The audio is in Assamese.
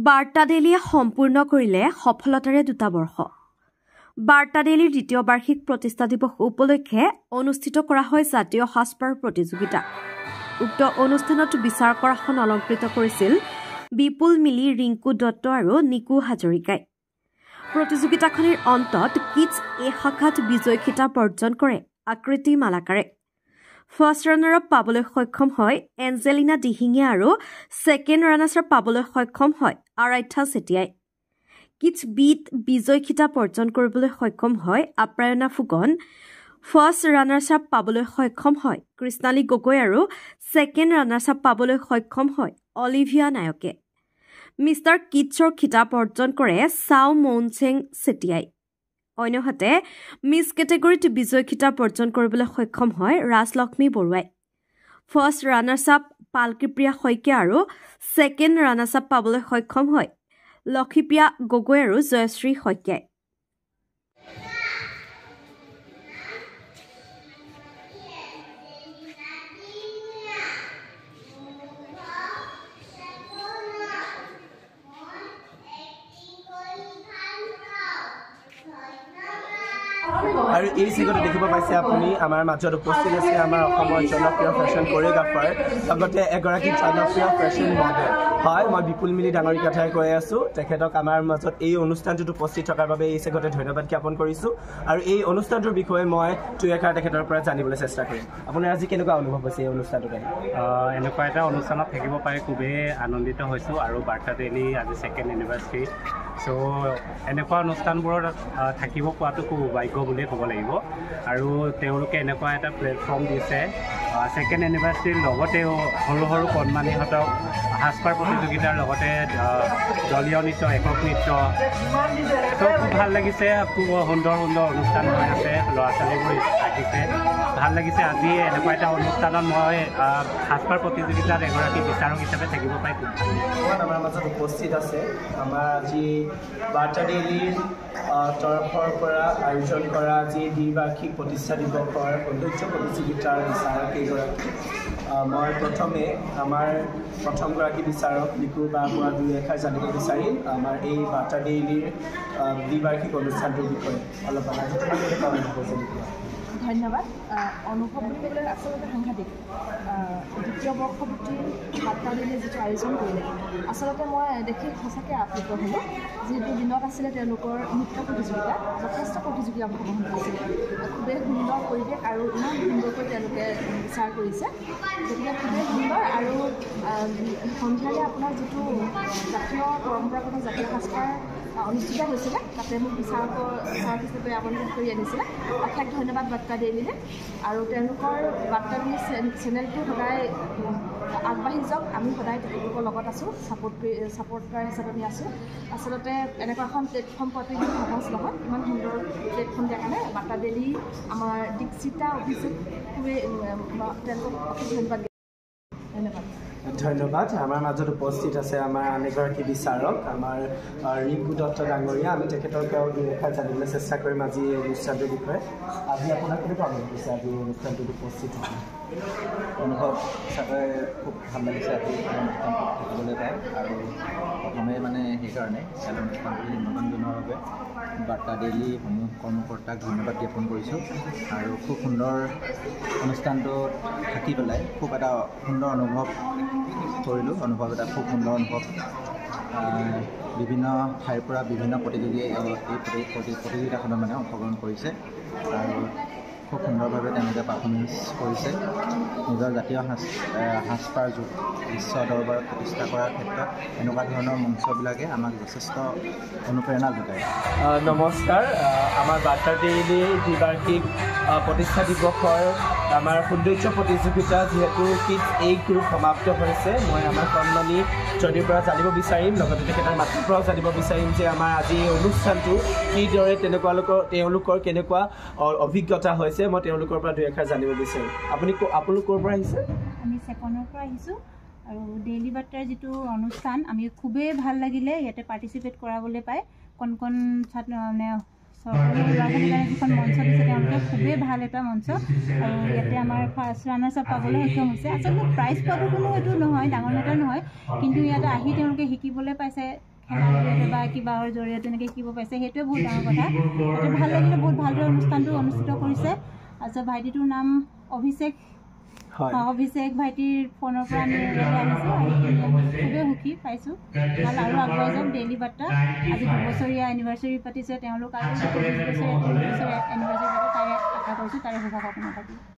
বাৰ্তা ডেইলীয়ে সম্পূৰ্ণ কৰিলে সফলতাৰে 2টা বৰ্ষ। বাৰ্তা ডেইলীৰ 2য় বাৰ্ষিক প্ৰতিষ্ঠা দিৱস উপলক্ষে অনুষ্ঠিত কৰা হয় জাতীয় সাজপাৰ প্ৰতিযোগিতা। উক্ত অনুষ্ঠানত বিচাৰকখন অলংকৃত কৰিছিল বিপুল মিলি, ৰিংকু দত্ত আৰু নিকু হাজৰিকাই। প্ৰতিযোগিতাখনিৰ অন্তত কিডছ এ শাখাত বিজয় খিতাপ অৰ্জন কৰে আকৃতি মালাকাৰে। ফাৰ্ষ্ট ৰানাৰ আপ পাবলৈ সক্ষম হয় এঞ্জেলিনা দিহিঙীয়া আৰু ছেকেণ্ড ৰানাৰ্ছ আপ পাবলৈ সক্ষম হয় আৰাধ্যা চেতিয়াই। কিডছ বিত বিজয় খিতাপ অৰ্জন কৰিবলৈ সক্ষম হয় আপ্ৰায়না ফুকন। ফাৰ্ষ্ট ৰানাৰ্ছ আপ পাবলৈ সক্ষম হয় কৃষ্ণালী গগৈ আৰু ছেকেণ্ড ৰানাৰ্ছ আপ পাবলৈ সক্ষম হয় অলিভিয়া নায়কে। মিষ্টাৰ কিডছৰ খিতাপ অৰ্জন কৰে চাও মৌনচেং চেতিয়াই। অন্যহাতে মিছ কেটেগৰীত বিজয় খিতাপ অৰ্জন কৰিবলৈ সক্ষম হয় ৰাজলক্ষ্মী বৰুৱাই। ফাৰ্ষ্ট ৰানাৰ্ছ আপ পালকীপ্ৰিয়া শইকীয়া আৰু ছেকেণ্ড ৰানাৰ্ছ আপ পাবলৈ সক্ষম হয় লক্ষীপ্ৰিয়া গগৈ আৰু জয়শ্ৰী শইকীয়াই। আৰু এই চিগতে দেখিব পাইছে আপুনি আমাৰ মাজত উপস্থিত আছে আমাৰ অসমৰ জনপ্ৰিয় ফেশ্বন কোৰিঅ'গ্ৰাফাৰ, লগতে এগৰাকী জনপ্ৰিয় ফেশ্বন মডেল। হয়, মই বিপুল মিলি ডাঙৰীৰ কথাই কৈ আছোঁ। তেখেতক আমাৰ মাজত এই অনুষ্ঠানটোত উপস্থিত থকাৰ বাবে এই চিগতে ধন্যবাদ জ্ঞাপন কৰিছোঁ। আৰু এই অনুষ্ঠানটোৰ বিষয়ে মই দুই এষাৰ তেখেতৰ পৰা জানিবলৈ চেষ্টা কৰিম। আপোনাৰ আজি কেনেকুৱা অনুভৱ হৈছে এই অনুষ্ঠানটোত? এনেকুৱা এটা অনুষ্ঠানত থাকিব পাই খুবেই আনন্দিত হৈছোঁ। আৰু বাৰ্তা ডেইলী আজি 2nd এনিভাৰ্চাৰী। চ' এনেকুৱা অনুষ্ঠানবোৰত থাকিব পোৱাটো খুব সৌভাগ্য বুলিয়ে ক'ব লাগিব। আৰু তেওঁলোকে এনেকুৱা এটা প্লেটফৰ্ম দিছে 2nd এনিভাৰ্চাৰীৰ লগতেও সৰু সৰু কণমানিহঁতক সাজপাৰ প্ৰতিযোগিতাৰ লগতে দলীয় নৃত্য, একক নৃত্য, ত' খুব ভাল লাগিছে। খুব সুন্দৰ সুন্দৰ অনুষ্ঠান হৈ আছে, ল'ৰা ছোৱালীবোৰ আহিছে, ভাল লাগিছে। আজি এনেকুৱা এটা অনুষ্ঠানত মই সাজপাৰ প্ৰতিযোগিতাত এগৰাকী বিচাৰক হিচাপে থাকিব পাই খুব ভাল লাগিছে। আমাৰ মাজত উপস্থিত আছে আমাৰ আজি বাৰ্তা ডেইলীৰ তৰফৰ পৰা আয়োজন কৰা আজি দ্বিবাৰ্ষিক প্ৰতিষ্ঠা দিৱসৰ সৌন্দৰ্য প্ৰতিযোগিতাৰ বিচাৰক কেইগৰাকী। মই প্ৰথমে আমাৰ প্ৰথমগৰাকী বিচাৰক নিকু বা পৰা দুই এষাৰ জানিব বিচাৰিম আমাৰ এই বাৰ্তা ডেইলীৰ দ্বিবাৰ্ষিক অনুষ্ঠানটোৰ বিষয়ে অলপ ধন্যবাদ। অনুভৱ বুলিবলৈ আচলতে সাংঘাতিক। 2য় বৰ্ষপূৰ্তি বাৰ্তা ডেইলীয়ে যিটো আয়োজন কৰিলে, আচলতে মই দেখি সঁচাকৈ আপ্লুত হ'লোঁ। যিটো দিনত আছিলে তেওঁলোকৰ নৃত্য প্ৰতিযোগিতা, যথেষ্ট প্ৰতিযোগী অংশগ্ৰহণ কৰিছিলে। খুবেই সুন্দৰ পৰিৱেশ আৰু ইমান সুন্দৰকৈ তেওঁলোকে বিচাৰ কৰিছে, গতিকে খুবেই সুন্দৰ। আৰু সন্ধিয়ালৈ আপোনাৰ যিটো জাতীয় পৰম্পৰাগত জাতীয় সাজপাৰ অনুষ্ঠিত হৈছিলে, তাতে মোক বিচাৰক হিচাপে আমন্ত্ৰণ কৰি আনিছিলে। অশেষ ধন্যবাদ বাৰ্তা ডেইলীলৈ। আৰু তেওঁলোকৰ বাৰ্তা ডেইলী চেনেলটো সদায় আগবাঢ়ি যাওক। আমি সদায় তেওঁলোকৰ লগত আছোঁ, ছাপৰ্টাৰ হিচাপে আমি আছোঁ। আচলতে এনেকুৱা এখন প্লেটফৰ্ম পোৱাটো ইমান সহজ নহয়। ইমান সুন্দৰ প্লেটফৰ্ম দিয়াৰ কাৰণে বাৰ্তা ডেইলী আমাৰ দীক্ষিতা অভিযোগ খুবেই তেওঁলোকক অশেষ ধন্যবাদ। ধন্যবাদ। ধন্যবাদ। আমাৰ মাজত উপস্থিত আছে আমাৰ আন এগৰাকী বিচাৰক আমাৰ ৰিংকু দত্ত ডাঙৰীয়া। আমি তেখেতৰ পৰাও দুই এষাৰ জানিবলৈ চেষ্টা কৰিম আজি এই অনুষ্ঠানটোৰ বিষয়ে। আজি আপোনাৰ কেনেকুৱা অনুভৱ হৈছে আজি এই অনুষ্ঠানটোত উপস্থিত হৈছে? অনুভৱ সঁচাকৈ খুব ভাল লাগিছে আজি অনুষ্ঠানটোত থাকিবলৈ পাই। আৰু প্ৰথমে সেইকাৰণে অনুষ্ঠানটো নিমন্ত্ৰণ জনোৱাৰ বাবে বাৰ্তা ডেইলী সমূহ কৰ্মকৰ্তাক ধন্যবাদ জ্ঞাপন কৰিছোঁ। আৰু খুব সুন্দৰ অনুষ্ঠানটোত থাকি পেলাই খুব এটা সুন্দৰ অনুভৱ কৰিলোঁ। এটা খুব সুন্দৰ অনুভৱ। বিভিন্ন ঠাইৰ পৰা বিভিন্ন প্ৰতিযোগীয়ে এই প্ৰতিযোগিতাখনত অংশগ্ৰহণ কৰিছে আৰু খুব সুন্দৰভাৱে তেওঁলোকে পাৰফৰ্মেঞ্চ কৰিছে। নিজৰ জাতীয় সাজপাৰ বিশ্ব দৰবাৰত প্ৰতিষ্ঠা কৰাৰ ক্ষেত্ৰত এনেকুৱা ধৰণৰ মঞ্চবিলাকে আমাক যথেষ্ট অনুপ্ৰেৰণা যোগায়। নমস্কাৰ। আমাৰ বাৰ্তা ডেইলীৰ দ্বিবাৰ্ষিক প্ৰতিষ্ঠা দিৱসৰ আমাৰ সৌন্দৰ্য প্ৰতিযোগিতা যিহেতু কিডছ এ গ্ৰুপ সমাপ্ত হৈছে, মই আমাৰ কণমানি জনীৰ পৰা জানিব বিচাৰিম, লগতে তেখেতৰ মাতৃৰ পৰাও জানিব বিচাৰিম যে আমাৰ আজি এই অনুষ্ঠানটো কিদৰে তেওঁলোকৰ কেনেকুৱা অভিজ্ঞতা হৈছে। মই তেওঁলোকৰ পৰা দুই এষাৰ জানিব বিচাৰিম। আপোনালোক ক'ৰ পৰা আহিছে? আমি 2ndৰ পৰা আহিছোঁ। আৰু ডেইলী বাৰ্তাৰ যিটো অনুষ্ঠান আমি খুবেই ভাল লাগিলে ইয়াতে পাৰ্টিচিপেট কৰাবলৈ পাই। কণ ছাত্ৰ চৰকাৰী ল'ৰা ছোৱালীৰ কাৰণে যিখন মঞ্চ দিছে তেওঁলোকে খুবেই ভাল এটা মঞ্চ। আৰু ইয়াতে আমাৰ ফাৰ্ষ্ট ৰানাৰ্ছ আপ পাবলৈ সক্ষম হৈছে। আচলতে প্ৰাইজ পোৱাটো কোনো এইটো নহয়, ডাঙৰ মেটাৰ নহয়, কিন্তু ইয়াতে আহি তেওঁলোকে শিকিবলৈ পাইছে, খেলাৰ জৰিয়তে বা কিবাৰ জৰিয়তে এনেকৈ শিকিব পাৰিছে, সেইটোৱে বহুত ডাঙৰ কথা। সেইটো ভাল লাগিলে, বহুত ভালদৰে অনুষ্ঠানটো অনুষ্ঠিত কৰিছে। তাৰপিছত ভাইটিটোৰ নাম অভিষেক ভাইটিৰ ফোনৰ পৰা আমি ইয়ালৈ আহিছোঁ আৰু খুবেই সুখী পাইছোঁ। ভাল আৰু আগুৱাই যাওক ডেইলি বাৰ্তা। আজি 2 বছৰীয়া এনিভাৰ্চাৰী পাতিছে তেওঁলোক, আৰু 20 বছৰীয়া এনিভাৰ্চাৰী পাতে তাৰে আশা কৰিছোঁ, তাৰে শুভকামনা থাকিব।